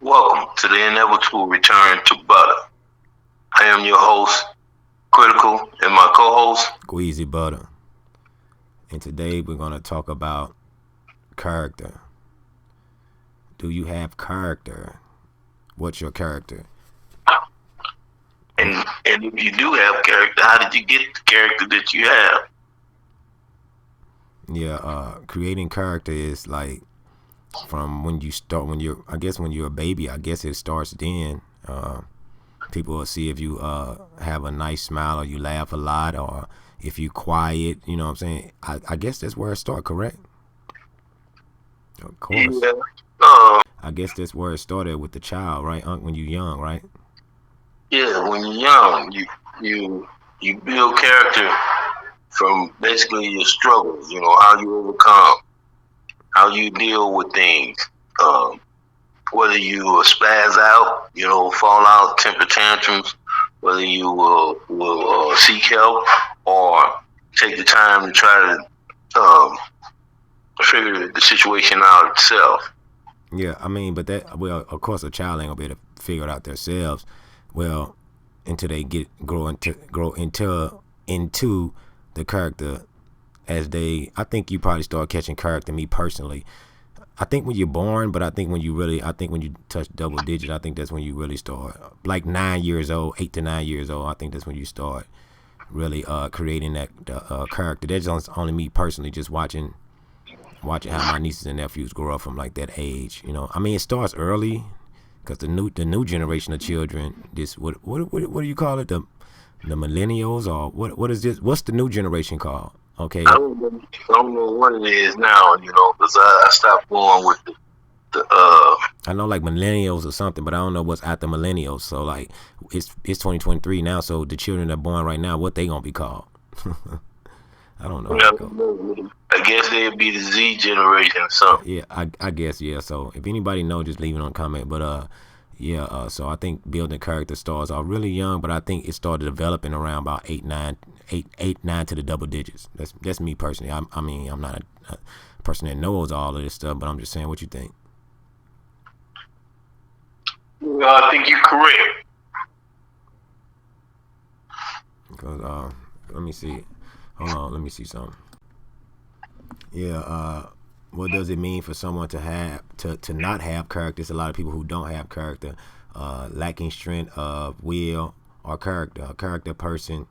Welcome to the inevitable return to butter. I am your host, Critical, and my co-host. Squeezy Butter. And today we're going to talk about character. Do you have character? What's your character? And if you do have character, how did you get the character that you have? Yeah, creating character is like from when you start, I guess when you're a baby, I guess it starts then. People will see if you have a nice smile or you laugh a lot or if you quiet, you know what I'm saying? I guess that's where it starts, correct? Of course. Yeah. Um, I guess that's where it started with the child, right? When you're young, right? yeah, when you're young, you you build character from basically your struggles, how you overcome, how you deal with things. Um, Whether you will spaz out, fall out, temper tantrums, whether you will seek help or take the time to try to figure the situation out itself. Yeah, I mean, but that of course, a child ain't gonna be able to figure it out themselves. Well, until they grow into the character as they. I think you probably start catching character. Me personally, I think when you're born, but I think when you touch double digit, I think that's when you really start. Like 9 years old, 8 to 9 years old, I think that's when you start really creating that character. That's only me personally, just watching how my nieces and nephews grow up from like that age. You know, I mean, it starts early because the new generation of children. This what do you call it? The millennials or what is this? What's the new generation called? I Okay, don't, know, I don't know what it is now, because I stopped going with the. I know like millennials or something, but I don't know what's after millennials. So like it's 2023 now. So the children that are born right now, what they gonna be called? I don't know how it goes. I guess they'd be the Z generation or something. Yeah, I guess yeah. So if anybody know, just leave it on comment. But yeah. So I think building character stars are really young, but I think it started developing around about 8, 9 to the double digits. That's me personally. I mean, I'm not a person that knows all of this stuff, but I'm just saying what you think. I think you're correct. Because let me see. Hold on, let me see something. Yeah. What does it mean for someone to not have character? There's a lot of people who don't have character, lacking strength of will or character. A character person,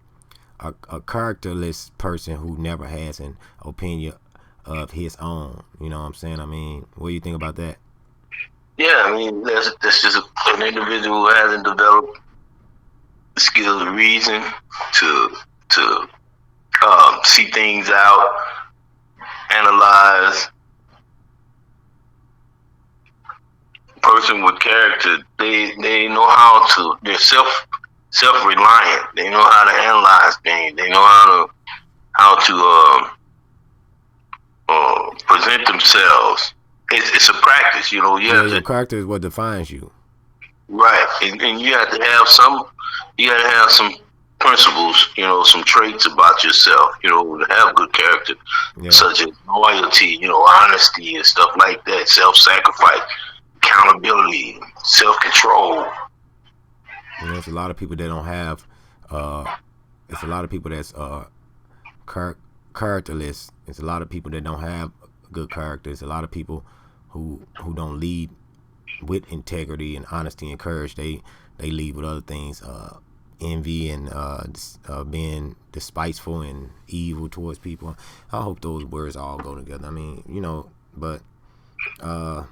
a characterless person who never has an opinion of his own. You know what I'm saying? I mean, what do you think about that? Yeah, I mean that's just an individual who hasn't developed the skill of reason to to see things out, analyze. Person with character, they know how to. They're self reliant. They know how to analyze things. They know how to present themselves. It's a practice, You Yeah, have your to character is what defines you. right, and you have to have some. You got to have some principles, some traits about yourself, to have good character, Yeah, such as loyalty, honesty and stuff like that, self-sacrifice, accountability, self-control. you know, it's a lot of people that don't have. Uh, it's a lot of people that's char- characterless. It's a lot of people that don't have good characters. A lot of people who don't lead with integrity and honesty and courage. They lead with other things, envy and being despiteful and evil towards people. I hope those words all go together. I mean, you know, but uh,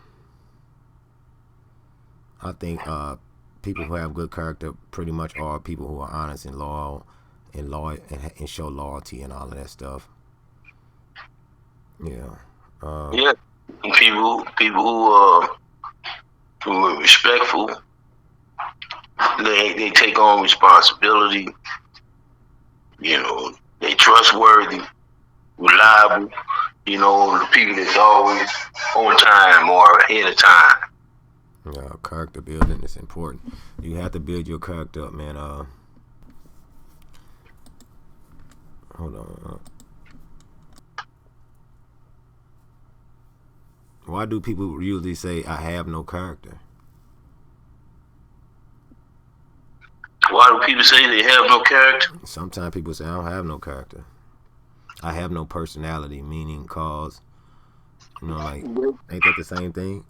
I think people who have good character pretty much are people who are honest and loyal and show loyalty and all of that stuff. Yeah. Uh, Yeah, and people who are respectful, they take on responsibility. They trustworthy, reliable. The people that's always on time or ahead of time. character building is important. You have to build your character up, man. Hold on. Why do people usually say I have no character? Why do people say they have no character? Sometimes people say I don't have no character. I have no personality, meaning cause, like, ain't that the same thing?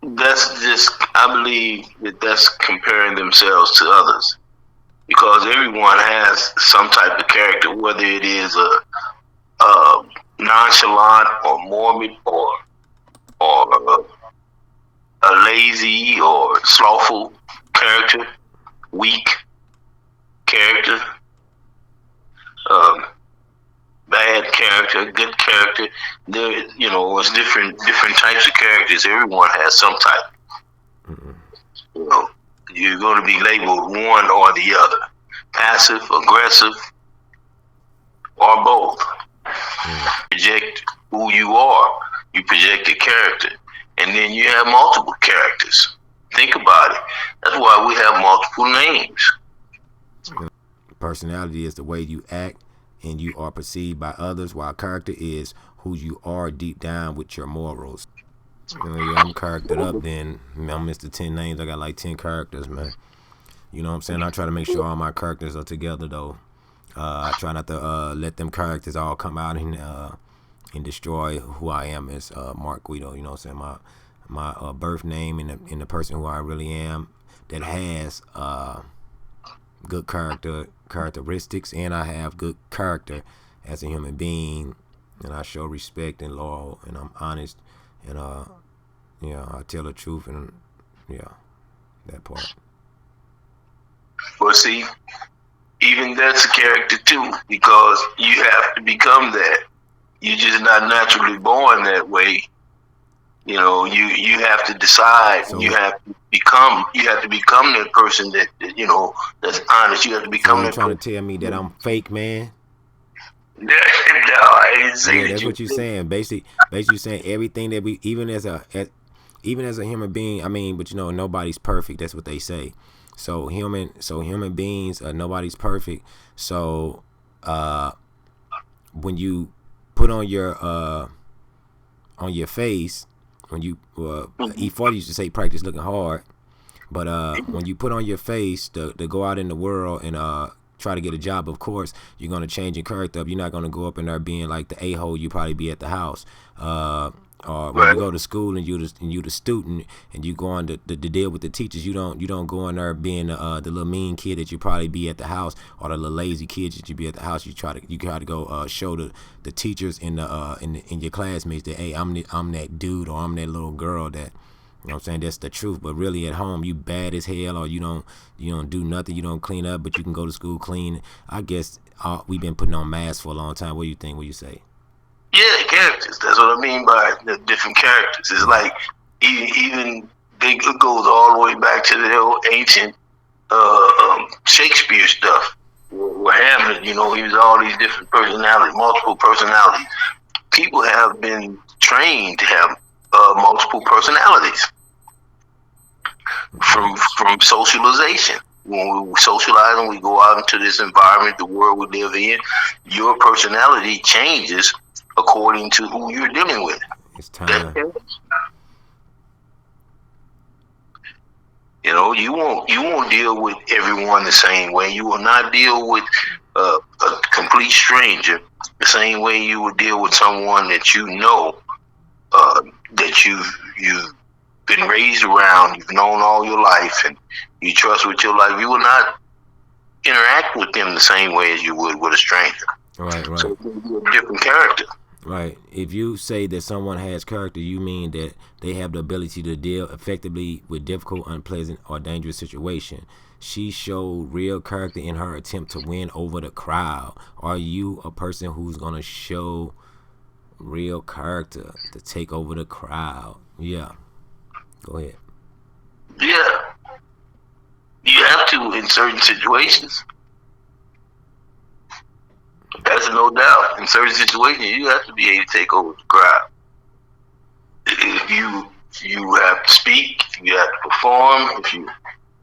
That's just, I believe that that's comparing themselves to others, because everyone has some type of character, whether it is a nonchalant or morbid or a lazy or slothful character, weak character, um, bad character, good character. There, it's different types of characters. Everyone has some type. You know, you're going to be labeled one or the other, passive, aggressive, or both. Project who you are. You project a character, and then you have multiple characters. Think about it. That's why we have multiple names. Personality is the way you act and you are perceived by others, while character is who you are deep down with your morals. I'm charactered up, then I'm Mr. 10 Names. I got like 10 characters, man. You know what I'm saying? I try to make sure all my characters are together, though. I try not to let them characters all come out and destroy who I am as Mark Guido. You know what I'm saying? My birth name and the person who I really am, that has good characteristics, and I have good character as a human being, and I show respect and loyal, and I'm honest, and I tell the truth, and that part. Well, see, even that's a character too, because you have to become that. You're just not naturally born that way. You have to decide. So, you have to become that person that that's honest. You have to become. So you're trying to tell me that I'm fake, man? No, I didn't say that. That's what you're saying. Basically saying everything that we, even as a human being. I mean, but nobody's perfect. That's what they say. So human beings, nobody's perfect. So when you put on your face, when you E40 used to say practice looking hard, but when you put on your face to go out in the world and try to get a job, of course you're gonna change your character up. You're not gonna go up in there being like the a-hole you probably be at the house. Or when you go to school and you the student and you go on to deal with the teachers, you don't go in there being the little mean kid that you probably be at the house, or the little lazy kid that you be at the house. You try to go show the teachers in your classmates that, hey, I'm that dude, or I'm that little girl that, you know what I'm saying, that's the truth. But really at home you bad as hell, or you don't do nothing, you don't clean up, but you can go to school clean. I guess we've been putting on masks for a long time. What do you think? What do you say? Yeah, characters. That's what I mean by the different characters. It's like even it goes all the way back to the old ancient Shakespeare stuff. Where Hamlet, he was all these different personalities, multiple personalities. People have been trained to have multiple personalities from socialization. When we socialize and we go out into this environment, the world we live in, your personality changes according to who you're dealing with. It's time. You won't deal with everyone the same way. You will not deal with a complete stranger the same way you would deal with someone that that you've been raised around, you've known all your life, and you trust with your life. You will not interact with them the same way as you would with a stranger. Right. So it's a different character. Right. If you say that someone has character, you mean that they have the ability to deal effectively with difficult, unpleasant, or dangerous situation. She showed real character in her attempt to win over the crowd. Are you a person who's going to show real character to take over the crowd? Yeah. Go ahead. Yeah. You have to in certain situations. That's no doubt. In certain situations, you have to be able to take over the crowd. If you have to speak, you have to perform.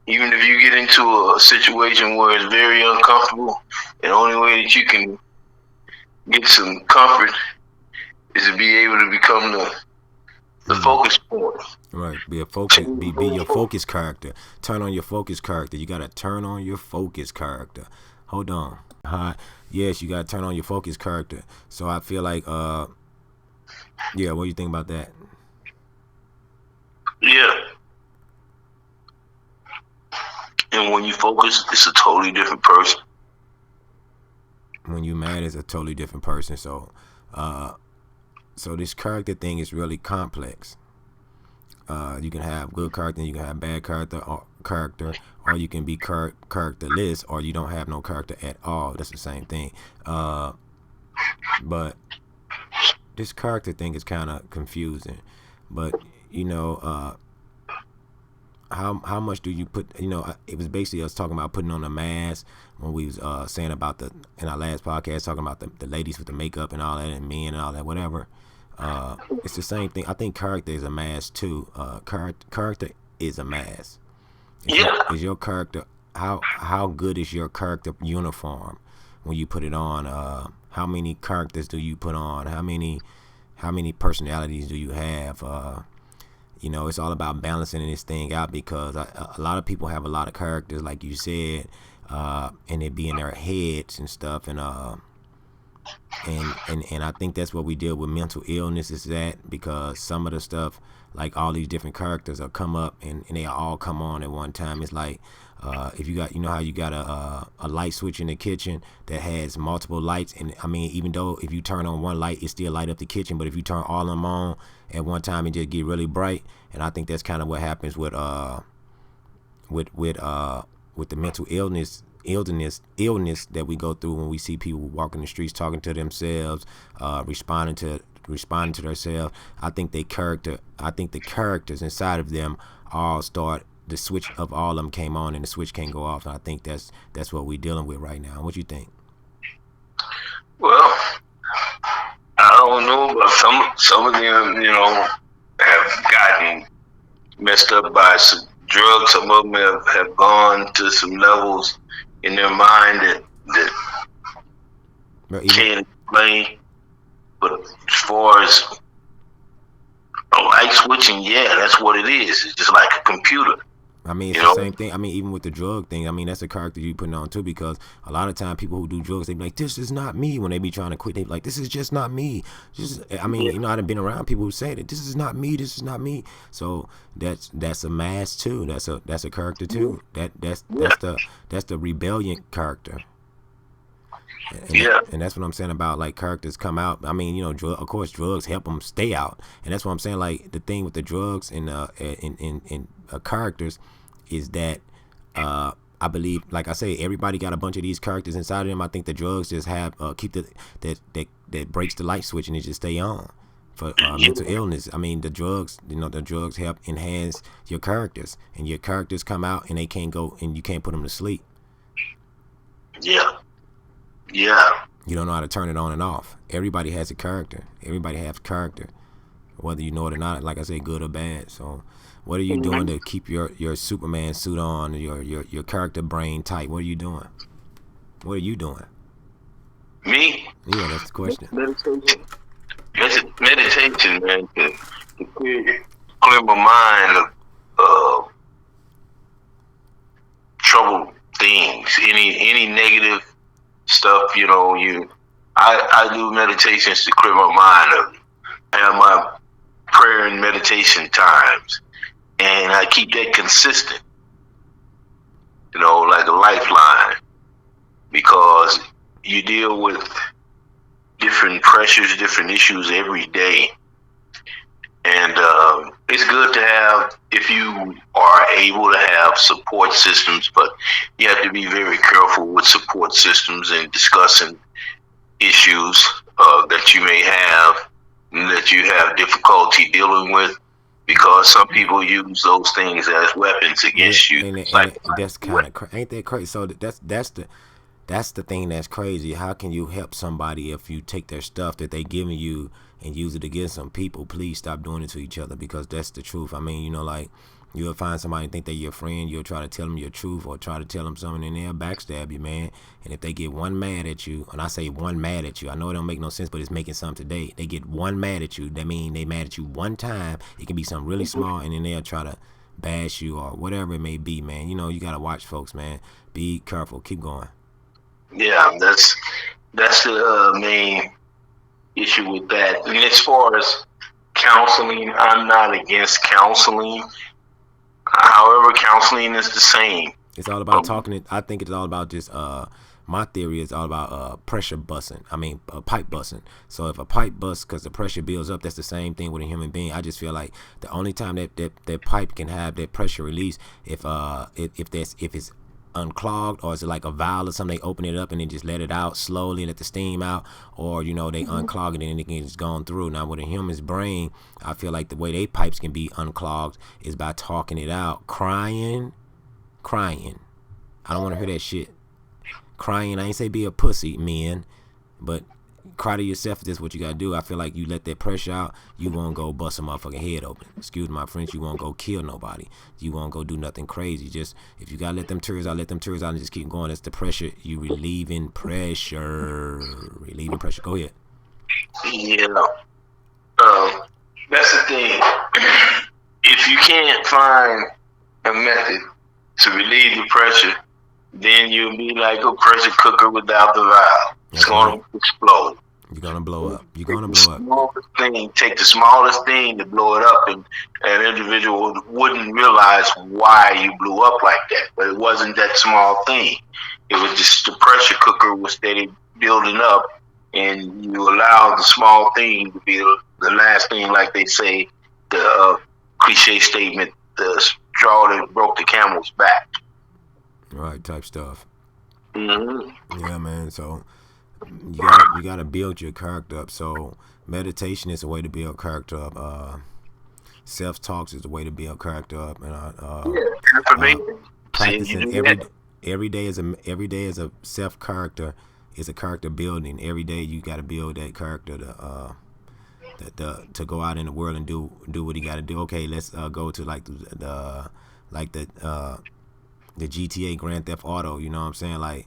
Even if you get into a situation where it's very uncomfortable, the only way that you can get some comfort is to be able to become The focus point. Right. Be a focus. Be your focus character. Turn on your focus character. You gotta turn on your focus character. Hold on. Yes, you gotta turn on your focus character. So I feel like yeah. What do you think about that? Yeah. And when you focus, it's a totally different person. When you mad, it's a totally different person. So so this character thing is really complex. You can have good character, and you can have bad or you can be characterless, or you don't have no character at all. That's the same thing. But this character thing is kind of confusing. But you know, how much do you put? You know, it was basically us talking about putting on a mask when we was saying about in our last podcast talking about the ladies with the makeup and all that, and men and all that, whatever. It's the same thing. I think character is a mask too. Character is a mask. Is your character how good is your character uniform when you put it on? How many characters do you put on? How many personalities do you have? You know, it's all about balancing this thing out because a lot of people have a lot of characters, like you said, and it be in their heads and stuff, and I think that's what we deal with mental illness is that because some of the stuff like all these different characters will come up and they all come on at one time. It's like if you got, you know how you got a light switch in the kitchen that has multiple lights, and I mean even though if you turn on one light it still light up the kitchen, but if you turn all of them on at one time it just get really bright. And I think that's kind of what happens with the mental illness that we go through when we see people walking the streets talking to themselves, responding to themselves. I think the characters inside of them all start, the switch of all of them came on and the switch can't go off. And I think that's what we're dealing with right now. What you think? Well, I don't know, but some of them, you know, have gotten messed up by some drugs. Some of them have gone to some levels in their mind that can't explain. But as far as a light switching, yeah, that's what it is. It's just like a computer. I mean, it's the same thing. I mean, even with the drug thing, I mean, that's a character you putting on too, because a lot of time people who do drugs, they be like, this is not me. When they be trying to quit, they be like, this is just not me. I mean, you know, I've been around people who say that this is not me. This is not me. So that's a mask too. That's a character too. That's the rebellion character. And that's what I'm saying about like characters come out. I mean, you know, of course, drugs help them stay out, and that's what I'm saying. Like the thing with the drugs and characters is that I believe, like I say, everybody got a bunch of these characters inside of them. I think the drugs just have keep that breaks the light switch and it just stay on for mental illness. I mean, the drugs help enhance your characters, and your characters come out and they can't go, and you can't put them to sleep. Yeah. You don't know how to turn it on and off. Everybody has a character. Everybody has character, whether you know it or not. Like I say, good or bad. So, what are you doing to keep your Superman suit on, your character brain tight? What are you doing? What are you doing? Me? Yeah, that's the question. Meditation, man, to clear my mind of troubled things, any negative stuff, you know. I do meditations to clear my mind. I have my prayer and meditation times, and I keep that consistent, you know, like a lifeline, because you deal with different pressures, different issues every day. And it's good to have, if you are able to have support systems, but you have to be very careful with support systems and discussing issues that you may have, that you have difficulty dealing with, because some people use those things as weapons against you. And that's kind of ain't that crazy? So that's the thing that's crazy. How can you help somebody if you take their stuff that they giving you and use it against them? People, please stop doing it to each other, because that's the truth. I mean, you know, like You'll find somebody and think they're your friend. You'll try to tell them your truth or try to tell them something, and they'll backstab you, man. And if they get one mad at you, and I say one mad at you, I know it don't make no sense, but it's making something today. They get one mad at you, that means they mad at you one time. It can be something really small, and then they'll try to bash you or whatever it may be, man. You know, you gotta watch folks, man. Be careful. Keep going. Yeah, that's the main issue with that. And as far as counseling, I'm not against counseling. However, counseling is the same. It's all about talking it. I think it's all about just my theory is all about pressure busting. I mean, pipe busting. So if a pipe busts because the pressure builds up, that's the same thing with a human being. I just feel like the only time that pipe can have that pressure release if it's unclogged, or is it like a valve or something? They open it up and then just let it out slowly, let the steam out, or you know they unclog it and it gets gone through. Now with a human's brain, I feel like the way they pipes can be unclogged is by talking it out, crying. I don't want to hear that shit. Crying. I ain't say be a pussy, men, but cry to yourself. If that's what you gotta do. I feel like you let that pressure out, you won't go bust a motherfucking head open. Excuse my French. You won't go kill nobody. You won't go do nothing crazy. Just if you gotta let them tears out, let them tears out, and just keep going. That's the pressure. You relieving pressure. Relieving pressure. Go ahead. Yeah. That's the thing. If you can't find a method to relieve the pressure, then you'll be like a pressure cooker without the valve. It's going to explode. You're going to blow up. You're going to blow up. Take the smallest thing to blow it up, and an individual wouldn't realize why you blew up like that. But it wasn't that small thing. It was just the pressure cooker was steady building up, and you allow the small thing to be the last thing, like they say, the cliche statement, the straw that broke the camel's back. Right, type stuff. Mm-hmm. Yeah, man. So you gotta build your character up. So meditation is a way to build character up. Self-talks is a way to build character up, and practicing every day is a self character is a character building. Every day you gotta build that character to go out in the world and do what he gotta do. Okay, let's go to like the GTA Grand Theft Auto, you know what I'm saying? Like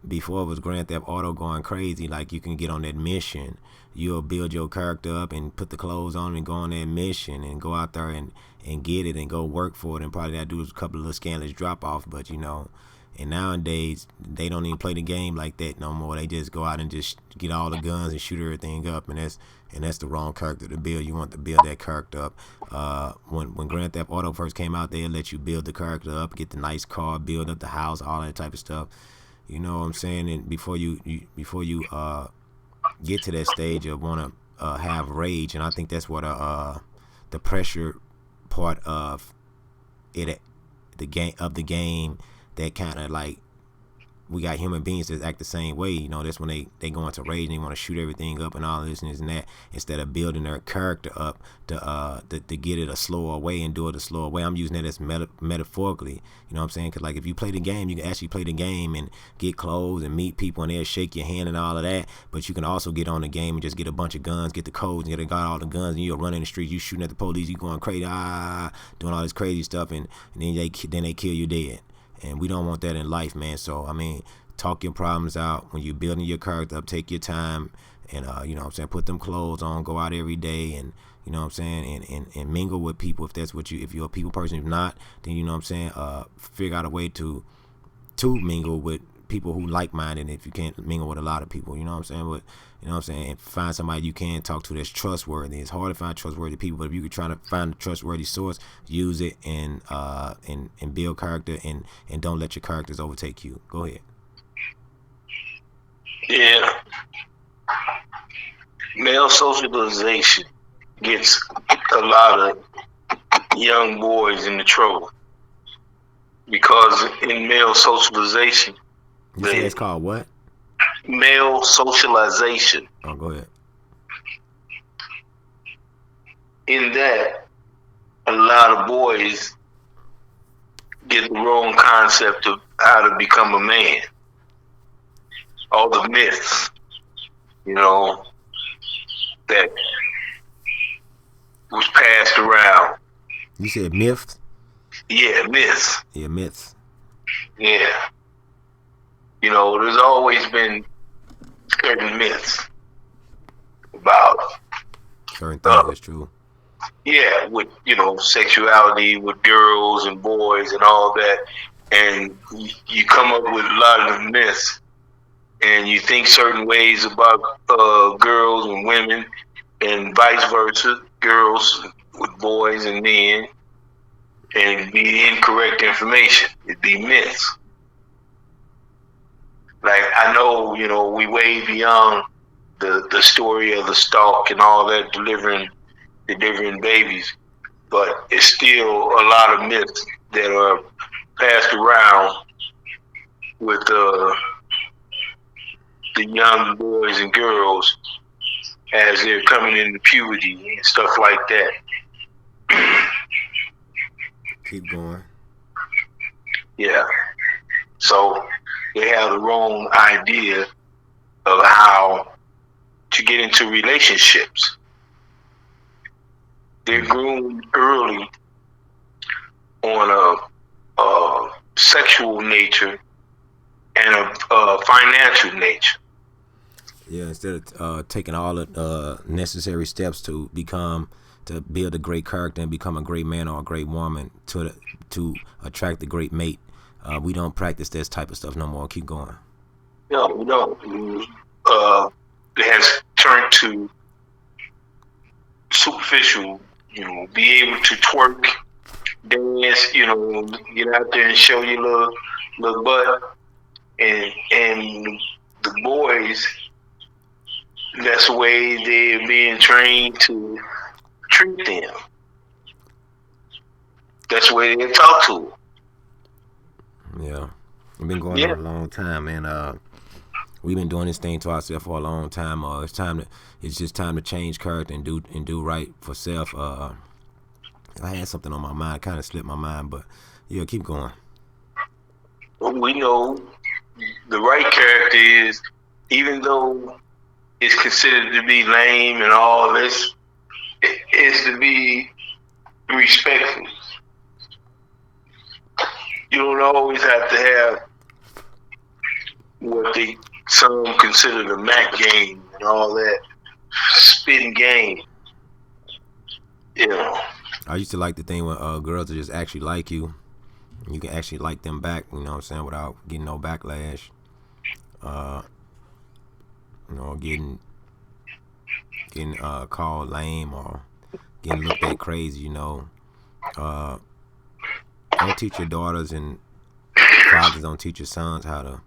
before it was Grand Theft Auto going crazy, like you can get on that mission, you'll build your character up and put the clothes on and go on that mission and go out there and get it and go work for it, and probably that do a couple of little scandalous drop off, but you know. And nowadays they don't even play the game like that no more. They just go out and just get all the guns and shoot everything up, and that's the wrong character to build. You want to build that character up. When Grand Theft Auto first came out, they'll let you build the character up, get the nice car, build up the house, all that type of stuff. You know what I'm saying? And before you get to that stage of want to have rage, and I think that's what the pressure part of it, the game that kind of like we got human beings that act the same way. You know, that's when they go into rage and they want to shoot everything up and all this and that, instead of building their character up to get it a slower way and do it a slower way. I'm using that as metaphorically, you know what I'm saying? Because like if you play the game, you can actually play the game and get clothes and meet people and they'll shake your hand and all of that. But you can also get on the game and just get a bunch of guns, get the codes, and got all the guns, and you'll run in the streets, you shooting at the police, you going crazy, doing all this crazy stuff, and then they kill you dead. And we don't want that in life, man. So, I mean, talk your problems out. When you're building your character up, take your time and, you know what I'm saying, put them clothes on, go out every day and, you know what I'm saying, and mingle with people if that's what if you're a people person. If not, then, you know what I'm saying, figure out a way to mingle with people who like-minded if you can't mingle with a lot of people, you know what I'm saying? But, you know what I'm saying, and find somebody you can talk to that's trustworthy. It's hard to find trustworthy people, but if you could try to find a trustworthy source, use it and build character and don't let your characters overtake you. Go ahead. Yeah. Male socialization gets a lot of young boys into trouble because in male socialization, you say it's called what? Male socialization. Oh, go ahead. In that, a lot of boys get the wrong concept of how to become a man. All the myths, you know, that was passed around. You said myths? Yeah, myths. Yeah, myths. Yeah. You know, there's always been certain myths about, Certain things. uh, That's true. yeah, with, you know, sexuality with girls and boys and all that. And you come up with a lot of the myths, and you think certain ways about girls and women, and vice versa, girls with boys and men, and it'd be incorrect information. It'd be myths. Like, I know, you know, we way beyond the story of the stalk and all that, delivering babies, but it's still a lot of myths that are passed around with the young boys and girls as they're coming into puberty and stuff like that. Keep going. Yeah. So they have the wrong idea of how to get into relationships. They're groomed early on a sexual nature and a financial nature. Yeah, instead of taking all the necessary steps to build a great character and become a great man or a great woman to attract a great mate, we don't practice this type of stuff no more. Keep going. No, we don't. It has turned to superficial. You know, be able to twerk, dance. You know, get out there and show your little butt, and the boys. That's the way they're being trained to treat them. That's the way they talk to them. Yeah, we've been going on a long time, man. We've been doing this thing to ourselves for a long time. It's just time to change character and do right for self. I had something on my mind, kind of slipped my mind, but yeah, keep going. We know the right character is, even though it's considered to be lame and all this, is to be respectful. You don't always have to have what some consider the Mac game and all that spitting game. You know. I used to like the thing when girls are just actually like you. You can actually like them back, you know what I'm saying, without getting no backlash. You know, getting called lame or getting looked at crazy, you know. Don't teach your daughters and fathers, don't teach your sons how to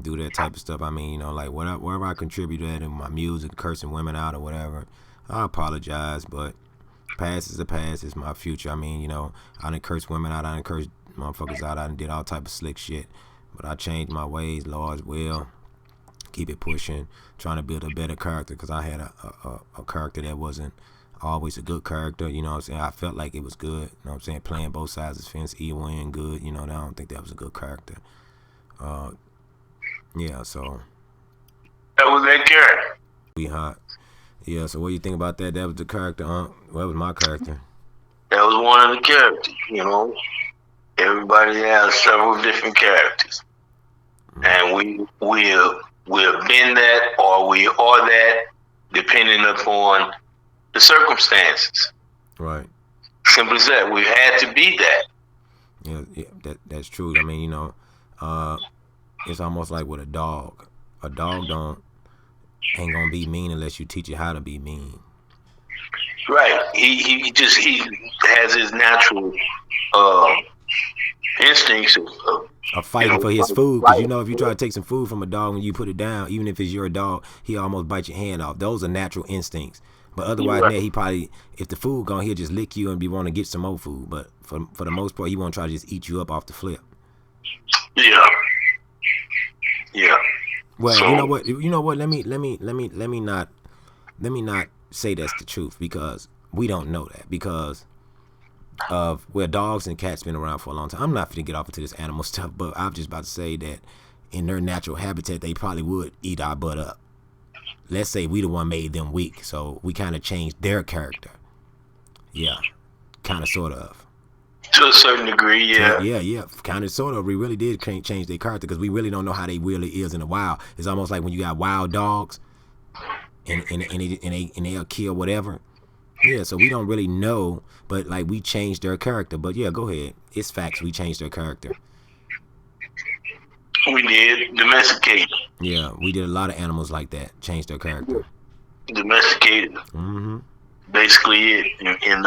do that type of stuff. I mean, you know, like wherever I contribute that in my music, cursing women out or whatever, I apologize, but past is the past, it's my future. I mean, you know, I done cursed women out, I done cursed motherfuckers out, I done did all type of slick shit, but I changed my ways, Lord's will. Keep it pushing, trying to build a better character, because I had a character that wasn't always a good character, you know what I'm saying. I felt like it was good, you know what I'm saying, playing both sides of the fence, evil and good, you know. I don't think that was a good character. Yeah, so that was that character. We hot. Yeah, so what do you think about that? That was the character, huh? Well, that was my character. That was one of the characters, you know. Everybody has several different characters. And we'll bend that or we are that depending upon the circumstances. Right. Simple as that. We had to be that. Yeah, that's true. I mean, you know, it's almost like with a dog. A dog ain't gonna be mean unless you teach it how to be mean. Right. He has his natural instincts of fighting for his food, because you know, if you try to take some food from a dog and you put it down, even if it's your dog, he almost bite your hand off. Those are natural instincts. But otherwise, right. He probably, if the food gone, he'll just lick you and be wanting to get some more food. But for the most part, he won't try to just eat you up off the flip. Yeah. Yeah. Well, so, you know what? Let me not say that's the truth, because we don't know that, because of where dogs and cats been around for a long time. I'm not going to get off into this animal stuff, but I'm just about to say that in their natural habitat, they probably would eat our butt up. Let's say we the one made them weak, so we kind of changed their character. Yeah, kind of, sort of. To a certain degree, yeah. Yeah. Kind of, sort of. We really did change their character because we really don't know how they really is in the wild. It's almost like when you got wild dogs, and they'll kill whatever. Yeah, so we don't really know, but like we changed their character. But yeah, go ahead. It's facts. We changed their character. We did domesticate. Yeah, we did a lot of animals like that. Changed their character. Domesticated. Mm-hmm. Basically it. And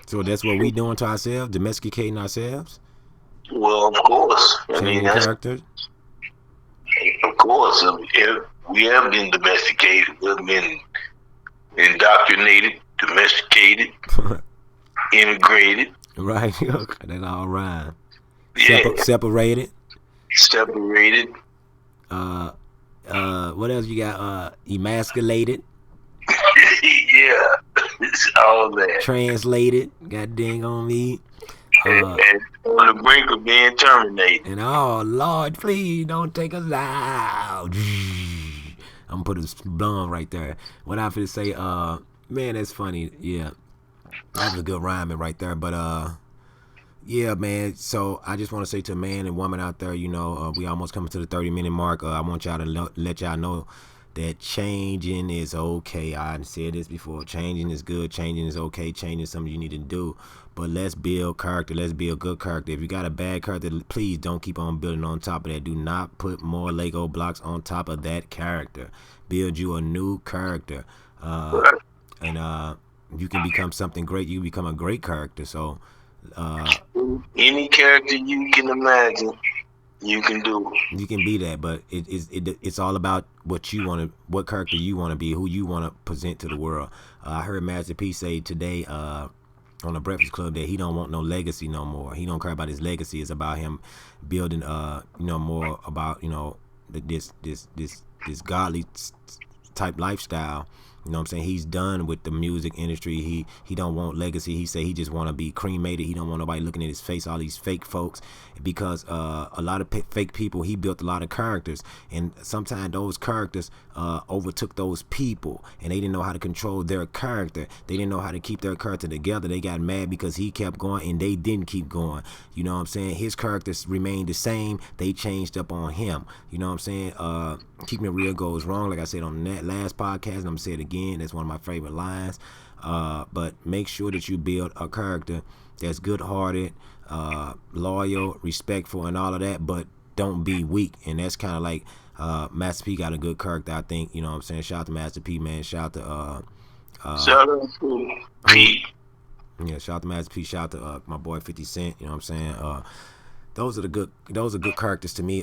so that's what we doing to ourselves, domesticating ourselves. Well, of course. Changing characters. Of course, we have been domesticated. We've been indoctrinated, domesticated, integrated. Right, that all rhyme. Yeah. Separated. What else you got? Emasculated. Yeah, it's all that. Translated. God dang on me. And on the brink of being terminated. And oh Lord, please don't take us out. I'm gonna put a blonde right there. What I finna say, man, that's funny. Yeah, that was a good rhyming right there. But yeah, man. So I just want to say to man and woman out there, you know, we almost coming to the 30-minute mark. I want y'all to let y'all know that changing is okay. I said this before. Changing is good. Changing is okay. Changing is something you need to do. But let's build character. Let's build good character. If you got a bad character, please don't keep on building on top of that. Do not put more Lego blocks on top of that character. Build you a new character. And you can become something great. You can become a great character. So any character you can imagine, you can do. You can be that, but it's all about what you want to, what character you want to be, who you want to present to the world. I heard Master P say today on the Breakfast Club that he don't want no legacy no more. He don't care about his legacy. It's about him building, more about this godly type lifestyle. You know what I'm saying? He's done with the music industry. He don't want legacy. He say he just want to be cremated. He don't want nobody looking at his face, all these fake folks. Because a lot of fake people, he built a lot of characters. And sometimes those characters overtook those people. And they didn't know how to control their character. They didn't know how to keep their character together. They got mad because he kept going and they didn't keep going. You know what I'm saying? His characters remained the same. They changed up on him. You know what I'm saying? Keeping it real goes wrong. Like I said on that last podcast, and I'm going to say it again. That's one of my favorite lines. But make sure that you build a character that's good-hearted, loyal, respectful, and all of that, but don't be weak. And that's kind of like Master P got a good character, I think. You know what I'm saying? Shout out to Master P, man. Shout out to shout out to P. Yeah, shout out to Master P. Shout out to my boy 50 Cent. You know what I'm saying? Those are good characters to me.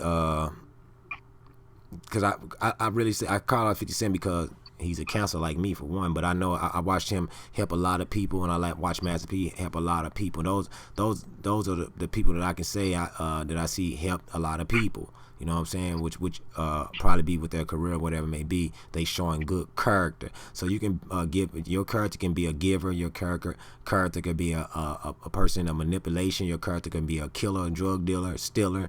Because I really say I call out 50 Cent because he's a counselor like me, for one, but I know I watched him help a lot of people, and I watch Master P help a lot of people. Those are the people that I can say that I see help a lot of people. You know what I'm saying? Which probably be with their career, whatever it may be. They showing good character. So you can give, your character can be a giver. Your character could be a person of manipulation. Your character can be a killer, a drug dealer, stealer,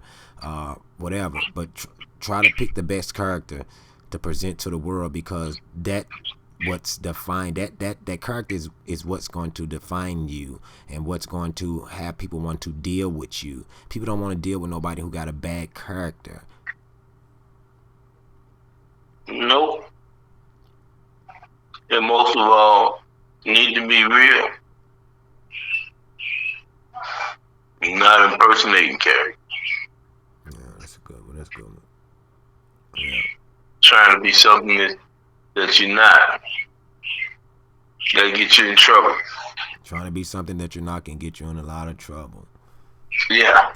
whatever. But try to pick the best character to present to the world, because that what's defined, that character is what's going to define you and what's going to have people want to deal with you. People don't want to deal with nobody who got a bad character. Nope. And most of all, need to be real. Not impersonating character. Yeah, that's a good one. Yeah. Trying to be something that you're not. That'll get you in trouble. Trying to be something that you're not can get you in a lot of trouble. Yeah.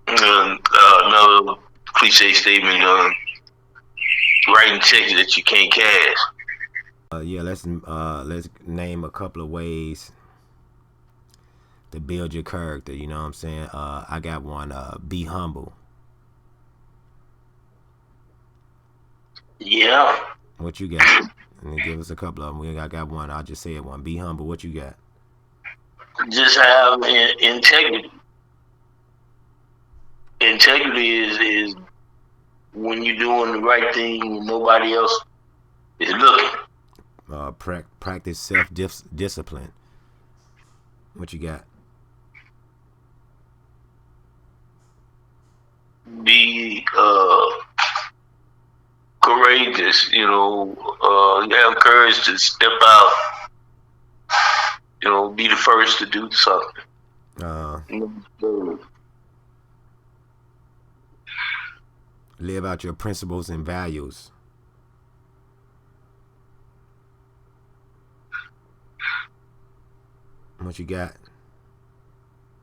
Another cliche statement, writing checks that you can't cash. Let's name a couple of ways to build your character. You know what I'm saying? I got one. Be humble. Yeah. What you got? And give us a couple of them. I got one. I'll just say it one. Be humble. What you got? Just have integrity. Integrity is when you're doing the right thing and nobody else is looking. Practice self-discipline. What you got? Be courageous. You have courage to step out. Be the first to do something. Uh, Live out your principles and values. What you got?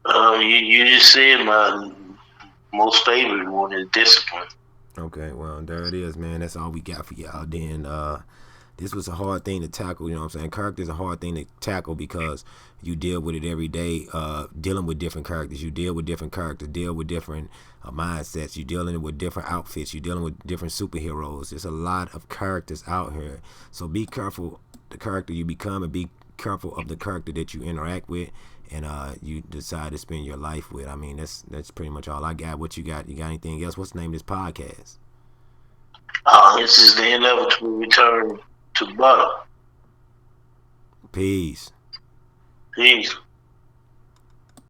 You just said my most favorite one is discipline. Okay, well, there it is, man. That's all we got for y'all. Then this was a hard thing to tackle, you know what I'm saying? Character is a hard thing to tackle because you deal with it every day, dealing with different characters. You deal with different characters, deal with different mindsets. You're dealing with different outfits. You're dealing with different superheroes. There's a lot of characters out here. So be careful the character you become and be careful of the character that you interact with and you decide to spend your life with. I mean, that's pretty much all I got. What you got? You got anything else? What's the name of this podcast? This is the inevitable return to butter. Peace. Peace.